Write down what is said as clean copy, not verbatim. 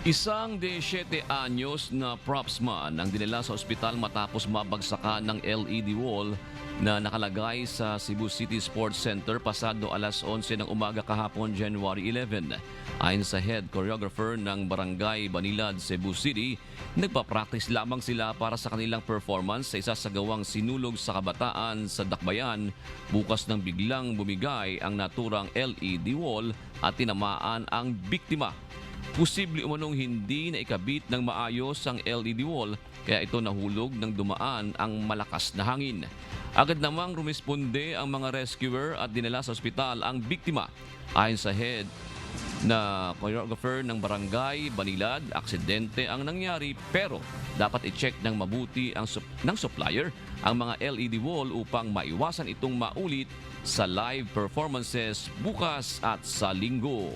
Isang 17 anyos na propsman ang dinala sa ospital matapos mabagsakan ng LED wall na nakalagay sa Cebu City Sports Center pasado alas 11 ng umaga kahapon January 11. Ayon sa head choreographer ng Barangay Banilad, Cebu City, nagpa-practice lamang sila para sa kanilang performance sa isa sa gawang sinulog sa kabataan sa Dakbayan bukas nang biglang bumigay ang naturang LED wall at tinamaan ang biktima. Posible umanong hindi na ikabit ng maayos ang LED wall kaya ito nahulog nang dumaan ang malakas na hangin. Agad namang rumisponde ang mga rescuer at dinala sa ospital ang biktima. Ayon sa head na choreographer ng Barangay Banilad, aksidente ang nangyari pero dapat i-check ng mabuti ng supplier ang mga LED wall upang maiwasan itong maulit sa live performances bukas at sa linggo.